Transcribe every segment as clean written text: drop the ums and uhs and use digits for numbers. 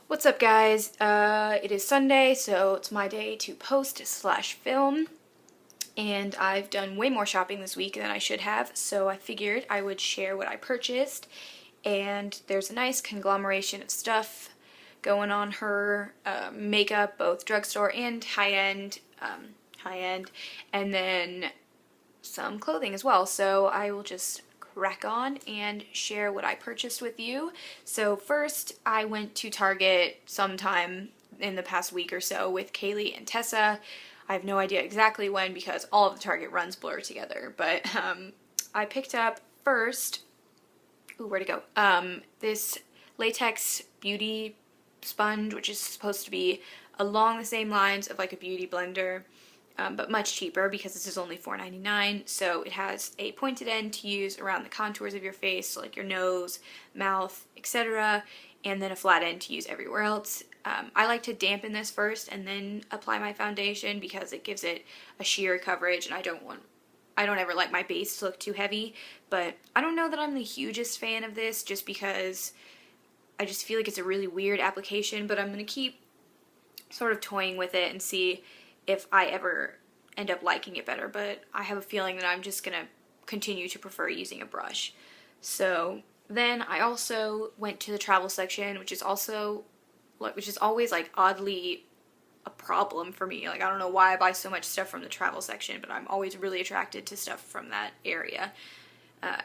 What's up, guys? It is Sunday, so it's my day to post/film, and I've done way more shopping this week than I should have, so I figured I would share what I purchased, and there's a nice conglomeration of stuff going on her, makeup, both drugstore and high-end, and then some clothing as well, so I will just crack on and share what I purchased with you. So first, I went to Target sometime in the past week or so with Kaylee and Tessa. I have no idea exactly when because all of the Target runs blur together, but I picked up first, ooh, where'd it go? This Latex beauty sponge, which is supposed to be along the same lines of like a beauty blender, but much cheaper because this is only $4.99. So it has a pointed end to use around the contours of your face, so like your nose, mouth, etc., and then a flat end to use everywhere else. I like to dampen this first and then apply my foundation because it gives it a sheer coverage, and I don't ever like my base to look too heavy, but I don't know that I'm the hugest fan of this just because I just feel like it's a really weird application, but I'm going to keep sort of toying with it and see if I ever end up liking it better, but I have a feeling that I'm just gonna continue to prefer using a brush. So then I also went to the travel section, which is always like oddly a problem for me. Like, I don't know why I buy so much stuff from the travel section, but I'm always really attracted to stuff from that area.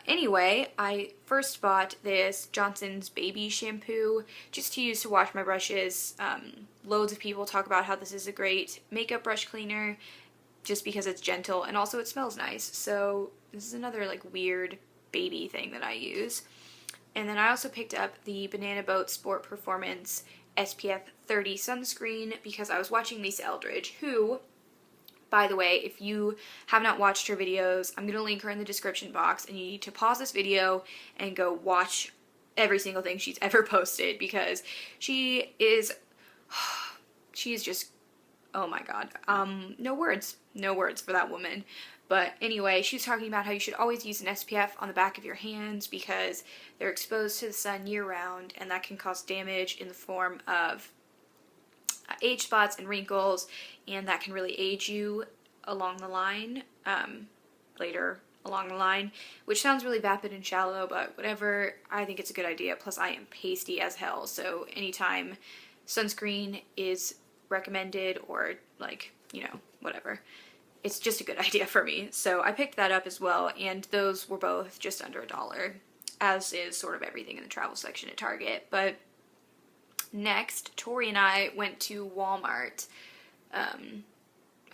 Anyway, I first bought this Johnson's baby shampoo just to use to wash my brushes. Loads of people talk about how this is a great makeup brush cleaner just because it's gentle and also it smells nice. So this is another like weird baby thing that I use. And then I also picked up the Banana Boat Sport Performance SPF 30 sunscreen because I was watching Lisa Eldridge, who, by the way, if you have not watched her videos, I'm going to link her in the description box, and you need to pause this video and go watch every single thing she's ever posted because she is just, oh my god, no words for that woman. But anyway, she was talking about how you should always use an SPF on the back of your hands because they're exposed to the sun year-round, and that can cause damage in the form of age spots and wrinkles, and that can really age you along the line, later along the line, which sounds really vapid and shallow, but whatever, I think it's a good idea. Plus I am pasty as hell, so anytime sunscreen is recommended or like, you know, whatever, it's just a good idea for me. So I picked that up as well, and those were both just under $1, as is sort of everything in the travel section at Target. But next, Tori and I went to Walmart a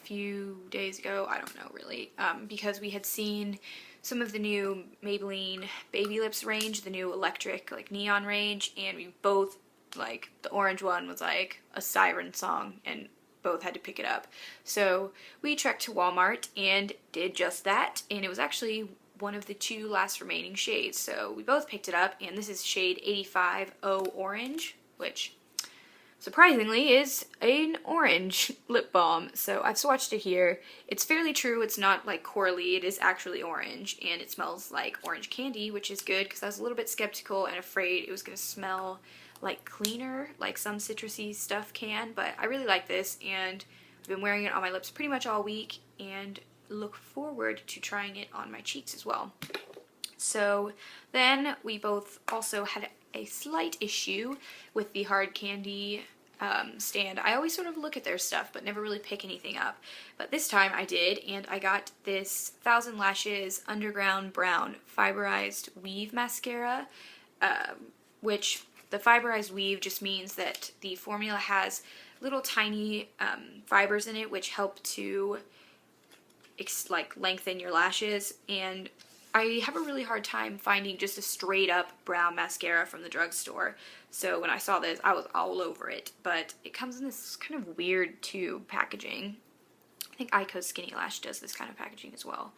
few days ago, I don't know really, because we had seen some of the new Maybelline Babylips range, the new electric like neon range, and we both, like, the orange one was like a siren song and both had to pick it up. So we trekked to Walmart and did just that, and it was actually one of the 2 last remaining shades, so we both picked it up, and this is shade 85O Orange, which surprisingly is an orange lip balm. So I've swatched it here. It's fairly true, it's not like corally, it is actually orange, and it smells like orange candy, which is good because I was a little bit skeptical and afraid it was going to smell like cleaner, like some citrusy stuff can, but I really like this, and I've been wearing it on my lips pretty much all week, and look forward to trying it on my cheeks as well. So then we both also had a slight issue with the hard candy stand. I always sort of look at their stuff but never really pick anything up, but this time I did, and I got this Thousand Lashes Underground Brown Fiberized Weave Mascara, which the fiberized weave just means that the formula has little tiny fibers in it which help to like lengthen your lashes, and I have a really hard time finding just a straight up brown mascara from the drugstore. So when I saw this, I was all over it, but it comes in this kind of weird tube packaging. I think Ico's Skinny Lash does this kind of packaging as well.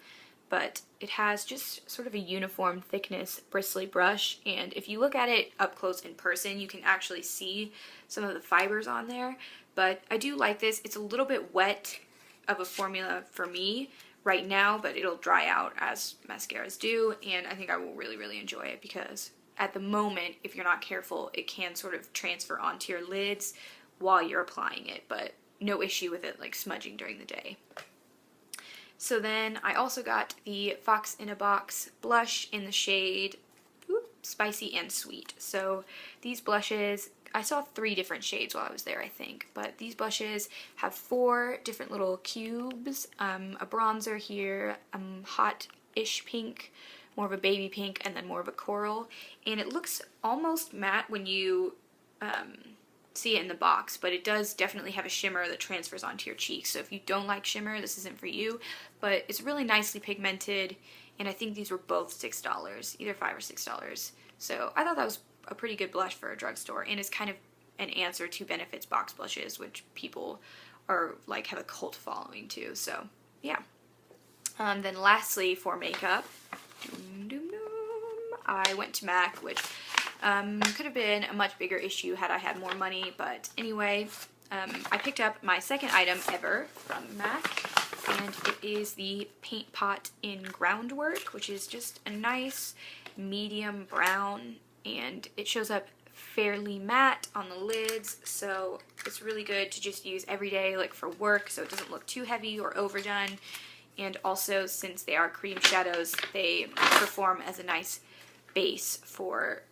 But it has just sort of a uniform thickness bristly brush, and if you look at it up close in person, you can actually see some of the fibers on there. But I do like this. It's a little bit wet of a formula for me right now, but it'll dry out as mascaras do, and I think I will really, really enjoy it because at the moment, if you're not careful, it can sort of transfer onto your lids while you're applying it, but no issue with it like smudging during the day. So then I also got the Fox in a Box blush in the shade Spicy and Sweet. So these blushes, I saw 3 different shades while I was there, I think, but these blushes have 4 different little cubes, a bronzer here, hot-ish pink, more of a baby pink, and then more of a coral, and it looks almost matte when you see it in the box, but it does definitely have a shimmer that transfers onto your cheeks. So if you don't like shimmer, this isn't for you, but it's really nicely pigmented, and I think these were both $6, either $5 or $6. So I thought that was a pretty good blush for a drugstore, and it's kind of an answer to Benefit's box blushes, which people are like have a cult following too. So yeah. Then lastly for makeup, I went to MAC, which could have been a much bigger issue had I had more money, but anyway, I picked up my second item ever from MAC, and it is the Paint Pot in Groundwork, which is just a nice medium brown, and it shows up fairly matte on the lids, so it's really good to just use every day, like for work, so it doesn't look too heavy or overdone. And also, since they are cream shadows, they perform as a nice base for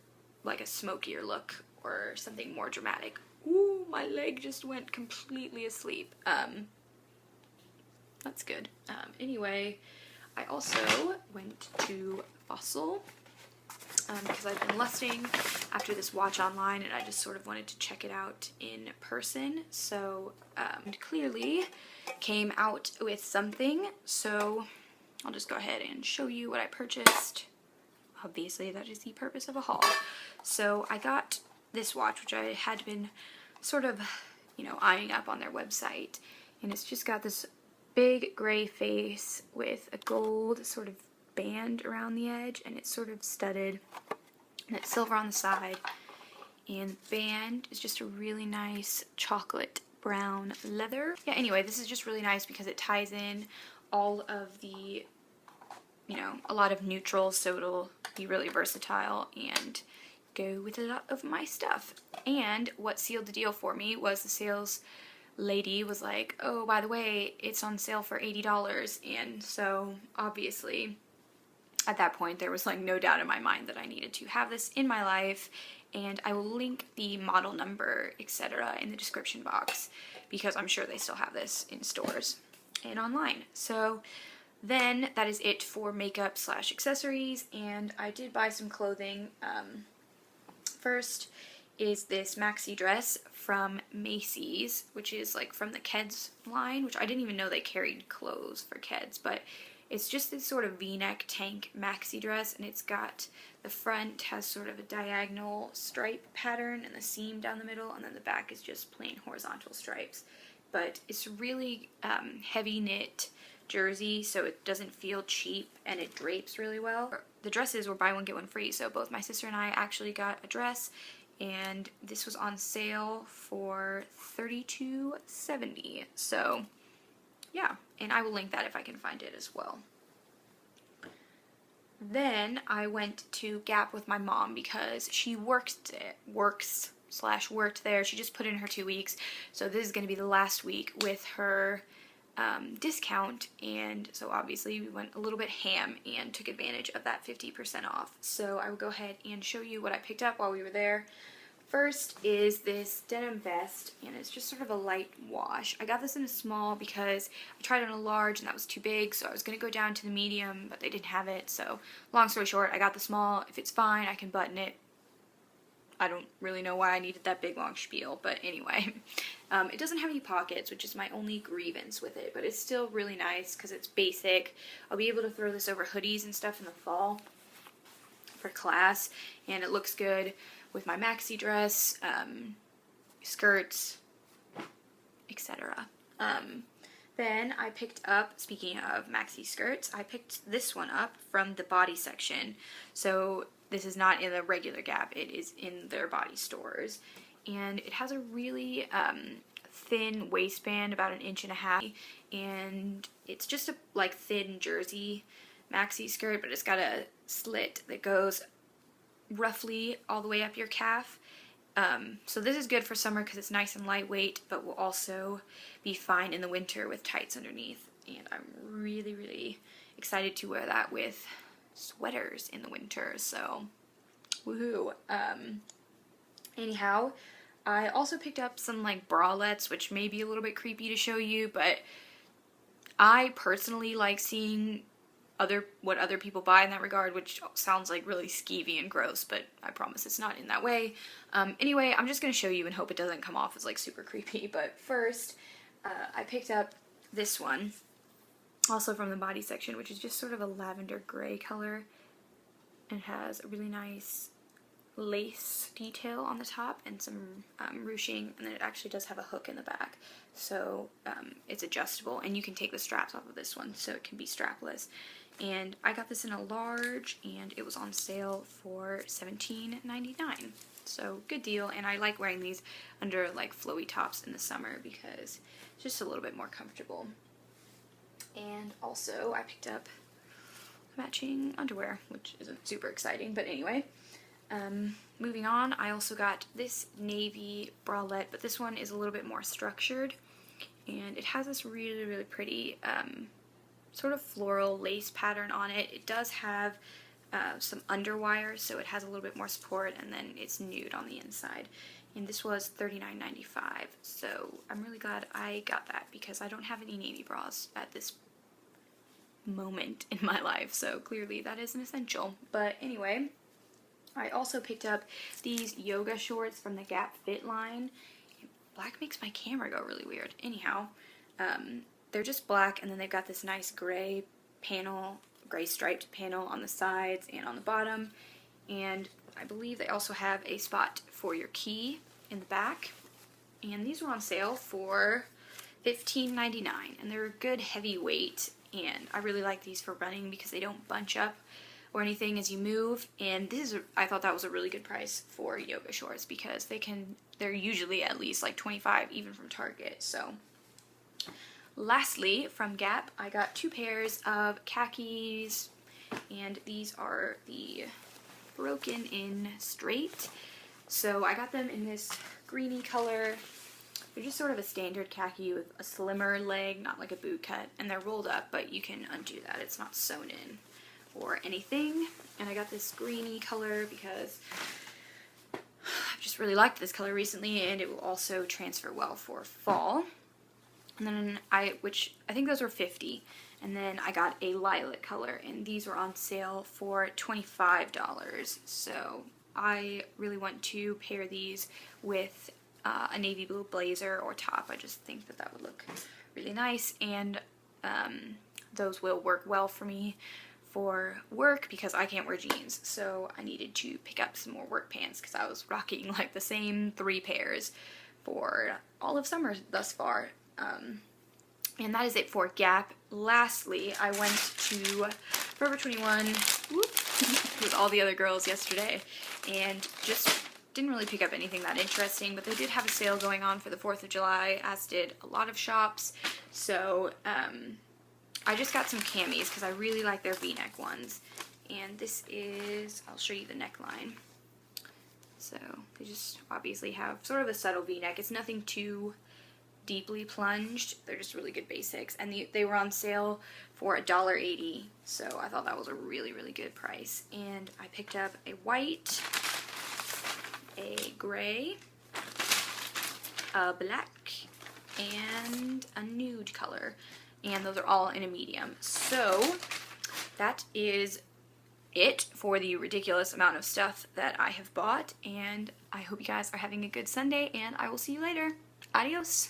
like a smokier look or something more dramatic. Ooh, my leg just went completely asleep. That's good. Anyway, I also went to Fossil because I've been lusting after this watch online, and I just sort of wanted to check it out in person. So clearly came out with something, so I'll just go ahead and show you what I purchased. Obviously, that is the purpose of a haul. So I got this watch, which I had been sort of, you know, eyeing up on their website, and it's just got this big gray face with a gold sort of band around the edge, and it's sort of studded, and it's silver on the side, and the band is just a really nice chocolate brown leather. Yeah, anyway, this is just really nice because it ties in all of the, you know, a lot of neutrals, so it'll be really versatile and go with a lot of my stuff. And what sealed the deal for me was the sales lady was like, oh, by the way, it's on sale for $80, and so obviously at that point there was like no doubt in my mind that I needed to have this in my life, and I will link the model number, etc. in the description box because I'm sure they still have this in stores and online. So then that is it for makeup / accessories, and I did buy some clothing. First is this maxi dress from Macy's, which is like from the Keds line, which I didn't even know they carried clothes for Keds, but it's just this sort of v-neck tank maxi dress, and it's got, the front has sort of a diagonal stripe pattern and the seam down the middle, and then the back is just plain horizontal stripes. But it's really heavy knit jersey, so it doesn't feel cheap, and it drapes really well. The dresses were buy one get one free, so both my sister and I actually got a dress, and this was on sale for $32.70. So yeah, and I will link that if I can find it as well. Then I went to Gap with my mom because she worked there. She just put in her 2 weeks, so this is going to be the last week with her discount, and so obviously we went a little bit ham and took advantage of that 50% off. So I will go ahead and show you what I picked up while we were there. First is this denim vest, and it's just sort of a light wash. I got this in a small because I tried on a large and that was too big, so I was going to go down to the medium, but they didn't have it. So long story short, I got the small. If it's fine, I can button it. I don't really know why I needed that big long spiel, but anyway. It doesn't have any pockets, which is my only grievance with it, but it's still really nice because it's basic. I'll be able to throw this over hoodies and stuff in the fall for class, and it looks good with my maxi dress, skirts, etc. Then I picked up, speaking of maxi skirts, I picked this one up from the body section. So this is not in the regular Gap, it is in their body stores. And it has a really thin waistband, about 1.5 inches, and it's just a like thin jersey maxi skirt, but it's got a slit that goes roughly all the way up your calf. So this is good for summer because it's nice and lightweight, but will also be fine in the winter with tights underneath. And I'm really, really excited to wear that with sweaters in the winter, so woohoo. Anyhow, I also picked up some like bralettes, which may be a little bit creepy to show you, but I personally like seeing what other people buy in that regard, which sounds like really skeevy and gross, but I promise it's not in that way. Anyway, I'm just going to show you and hope it doesn't come off as like super creepy, but first, I picked up this one, also from the body section, which is just sort of a lavender gray color, and has a really nice lace detail on the top and some ruching, and then it actually does have a hook in the back, so it's adjustable, and you can take the straps off of this one so it can be strapless. And I got this in a large, and it was on sale for $17.99, so good deal. And I like wearing these under like flowy tops in the summer because it's just a little bit more comfortable. And also I picked up matching underwear, which isn't super exciting, but anyway. Moving on, I also got this navy bralette, but this one is a little bit more structured, and it has this really, really pretty sort of floral lace pattern on it. It does have some underwires, so it has a little bit more support, and then it's nude on the inside. And this was $39.95, so I'm really glad I got that because I don't have any navy bras at this moment in my life, so clearly that is an essential. But anyway, I also picked up these yoga shorts from the Gap Fit line. Black makes my camera go really weird. Anyhow, they're just black, and then they've got this nice gray panel, gray striped panel on the sides and on the bottom. And I believe they also have a spot for your key in the back. And these were on sale for $15.99, and they're a good heavy weight, and I really like these for running because they don't bunch up or anything as you move. And I thought that was a really good price for yoga shorts because they're usually at least like $25 even from Target. So lastly, from Gap, I got 2 pairs of khakis, and these are the Broken In Straight. So I got them in this greeny color. They're just sort of a standard khaki with a slimmer leg, not like a boot cut, and they're rolled up, but you can undo that. It's not sewn in or anything. And I got this greeny color because I've just really liked this color recently, and it will also transfer well for fall. And then which I think those were $50, and then I got a lilac color, and these were on sale for $25. So I really want to pair these with a navy blue blazer or top. I just think that would look really nice, and those will work well for me for work because I can't wear jeans, so I needed to pick up some more work pants because I was rocking like the same 3 pairs for all of summer thus far. And that is it for Gap. Lastly, I went to Forever 21 with all the other girls yesterday, and just didn't really pick up anything that interesting, but they did have a sale going on for the 4th of July, as did a lot of shops. So I just got some camis because I really like their v-neck ones. And this is, I'll show you the neckline. So they just obviously have sort of a subtle v-neck. It's nothing too deeply plunged. They're just really good basics, and they were on sale for $1.80, so I thought that was a really, really good price. And I picked up a white, a gray, a black, and a nude color, and those are all in a medium. So that is it for the ridiculous amount of stuff that I have bought, and I hope you guys are having a good Sunday, and I will see you later. Adios.